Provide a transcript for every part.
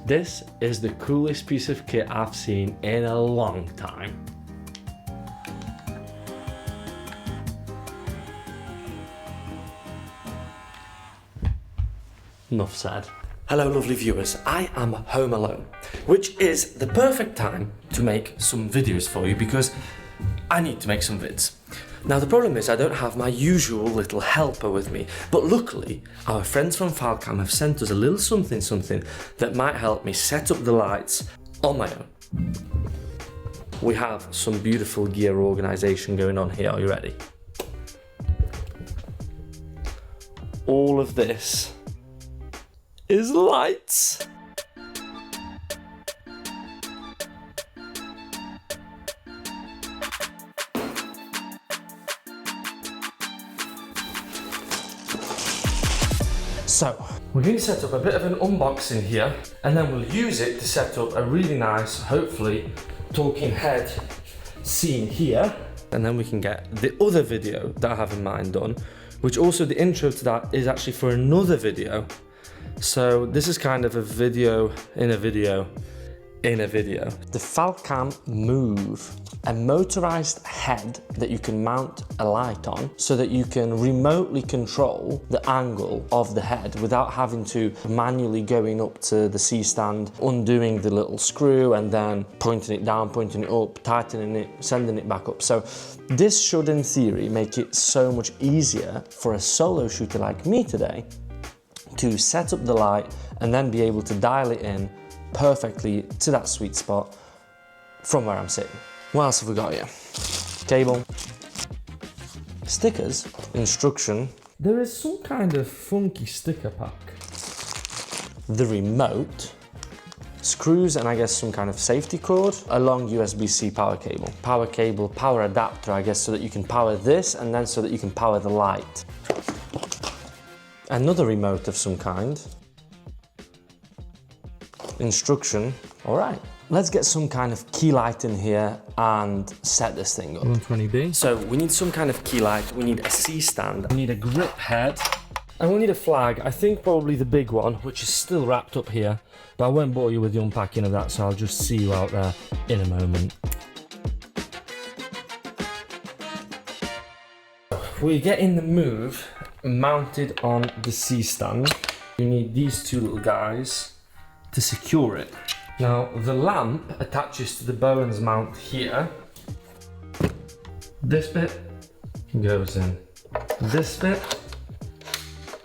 This is the coolest piece of kit I've seen in a long time. Enough said. Hello lovely viewers, I am home alone, which is the perfect time to make some videos for you because I need to make some vids. Now the problem is I don't have my usual little helper with me, but luckily our friends from FileCam have sent us a little something that might help me set up the lights on my own. We have some beautiful gear organisation going on here, are you ready? All of this is lights. So, we're going to set up a bit of an unboxing here and then we'll use it to set up a really nice, hopefully, talking head scene here. And then we can get the other video that I have in mind done, which also the intro to that is actually for another video. So this is kind of a video in a video in a video. The FileCam Move, a motorized head that you can mount a light on so that you can remotely control the angle of the head without having to manually going up to the C-stand, undoing the little screw and then pointing it down, pointing it up, tightening it, sending it back up. So this should in theory make it so much easier for a solo shooter like me today to set up the light and then be able to dial it in perfectly to that sweet spot from where I'm sitting. What else have we got here? Cable, stickers, instruction. There is some kind of funky sticker pack. The remote, screws and I guess some kind of safety cord, a long USB-C power cable. Power cable, power adapter I guess so that you can power this and then so that you can power the light. Another remote of some kind. Instruction. All right, let's get some kind of key light in here and set this thing up. 120B. So we need some kind of key light, we need a C-stand, we need a grip head, and we need a flag. I think probably the big one, which is still wrapped up here, but I won't bore you with the unpacking of that, so I'll just see you out there in a moment. We're getting the Move mounted on the C-stand. You need these two little guys to secure it. Now the lamp attaches to the Bowens mount here. This bit goes in. This bit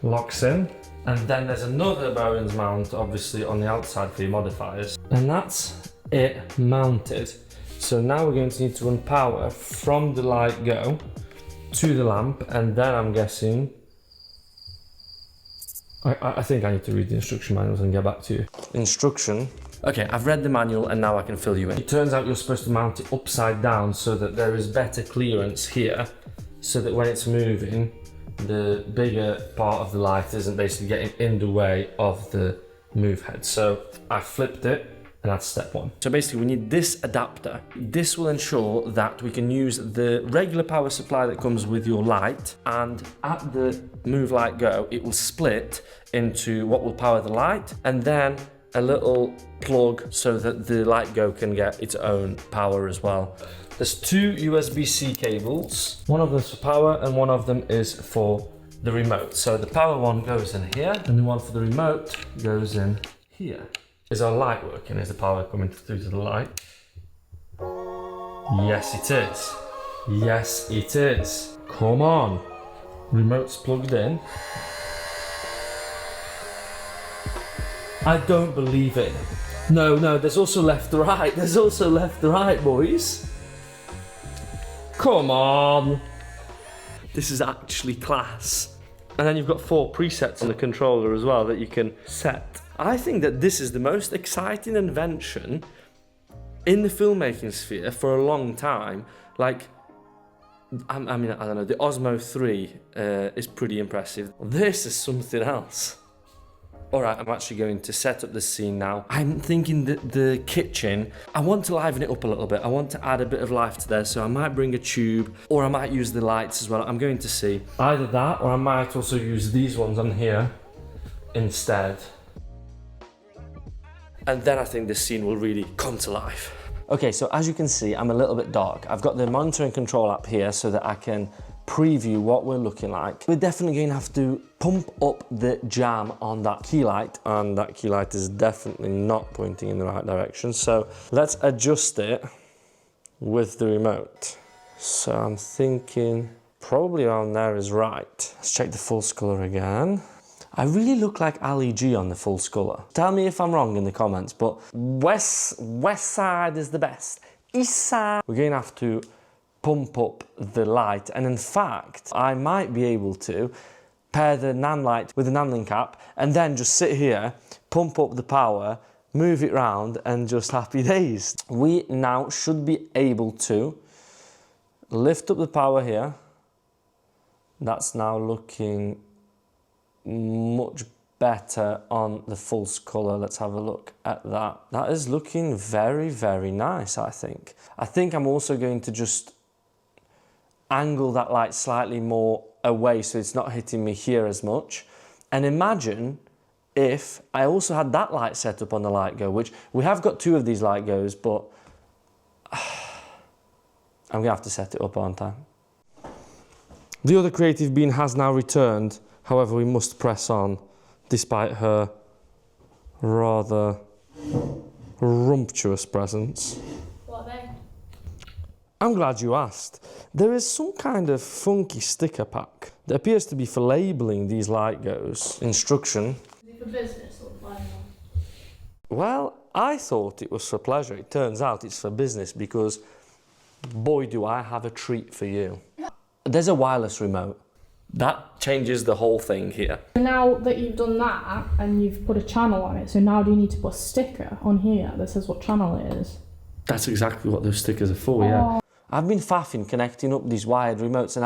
locks in. And then there's another Bowens mount obviously on the outside for your modifiers. And that's it mounted. So now we're going to need to run power from the light go to the lamp, and then I'm guessing I think I need to read the instruction manuals and get back to you. Instruction. Okay, I've read the manual and now I can fill you in. It turns out you're supposed to mount it upside down so that there is better clearance here, so that when it's moving, the bigger part of the light isn't basically getting in the way of the move head. So I flipped it. And that's step one. So basically we need this adapter. This will ensure that we can use the regular power supply that comes with your light, and at the Move Light Go, it will split into what will power the light and then a little plug so that the Light Go can get its own power as well. There's two USB-C cables. One of them's for power and one of them is for the remote. So the power one goes in here and the one for the remote goes in here. Is our light working? Is the power coming through to the light? Yes, it is. Yes, it is. Come on. Remote's plugged in. I don't believe it. No, there's also left to right. There's also left to right, boys. Come on. This is actually class. And then you've got 4 presets on the controller as well that you can set. I think that this is the most exciting invention in the filmmaking sphere for a long time. Like, I mean, I don't know, the Osmo 3 is pretty impressive. This is something else. All right, I'm actually going to set up this scene now. I'm thinking that the kitchen, I want to liven it up a little bit. I want to add a bit of life to there, so I might bring a tube or I might use the lights as well. I'm going to see. Either that or I might also use these ones on here instead. and then I think this scene will really come to life. Okay, so as you can see, I'm a little bit dark. I've got the monitor and control app here so that I can preview what we're looking like. We're definitely going to have to pump up the jam on that key light, and that key light is definitely not pointing in the right direction. So let's adjust it with the remote. So I'm thinking probably around there is right. Let's check the full color again. I really look like Ali G on the full color. Tell me if I'm wrong in the comments, but west side is the best. East side. We're going to have to pump up the light, and in fact, I might be able to pair the nan light with the nan link app and then just sit here, pump up the power, move it round, and just happy days. We now should be able to lift up the power here. That's now looking much better on the full color. Let's have a look at that. That is looking very, very nice, I think. I think I'm also going to just angle that light slightly more away so it's not hitting me here as much. And imagine if I also had that light set up on the light go, which we have got 2 of these light goes, but I'm gonna have to set it up, aren't I? The other creative bean has now returned. However, we must press on despite her rather rumptuous presence. What are they? I'm glad you asked. There is some kind of funky sticker pack that appears to be for labelling these light goes. Instruction. Is it for business or pleasure? Well, I thought it was for pleasure. It turns out it's for business because boy do I have a treat for you. There's a wireless remote. That changes the whole thing here. Now that you've done that and you've put a channel on it, so now do you need to put a sticker on here that says what channel it is? That's exactly what those stickers are for, yeah. I've been faffing connecting up these wired remotes, and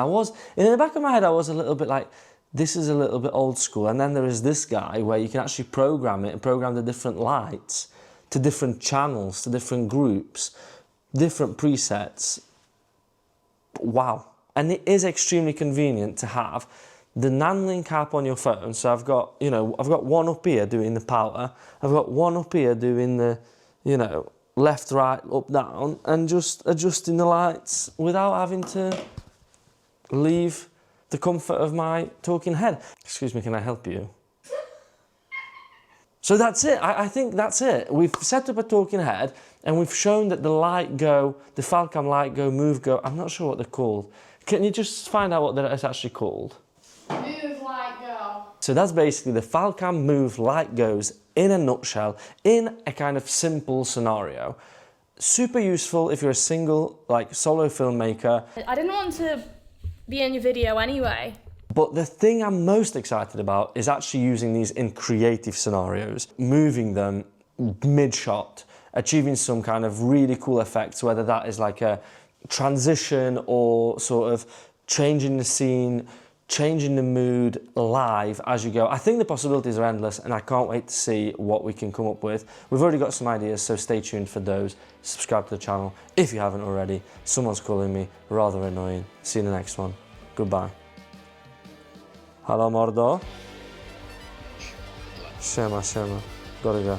in the back of my head I was a little bit like, this is a little bit old school. And then there is this guy where you can actually program it and program the different lights to different channels, to different groups, different presets. Wow. And it is extremely convenient to have the nan link app on your phone. So I've got one up here doing the power. I've got one up here doing the, left, right, up, down, and just adjusting the lights without having to leave the comfort of my talking head. Excuse me, can I help you? So that's it. I think that's it. We've set up a talking head and we've shown that the light go, the Falcam light go, move go, I'm not sure what they're called. Can you just find out what it's actually called? Move, light, go. So that's basically the Falcam move light goes in a nutshell, in a kind of simple scenario. Super useful if you're a single, solo filmmaker. I didn't want to be in your video anyway. But the thing I'm most excited about is actually using these in creative scenarios, moving them mid-shot, achieving some kind of really cool effects, whether that is like a transition or sort of changing the scene, changing the mood live as you go. I think the possibilities are endless and I can't wait to see what we can come up with. We've already got some ideas, so stay tuned for those. Subscribe to the channel if you haven't already. Someone's calling me, rather annoying. See you in the next one. Goodbye. Halo mordo. Siema. Gotta go.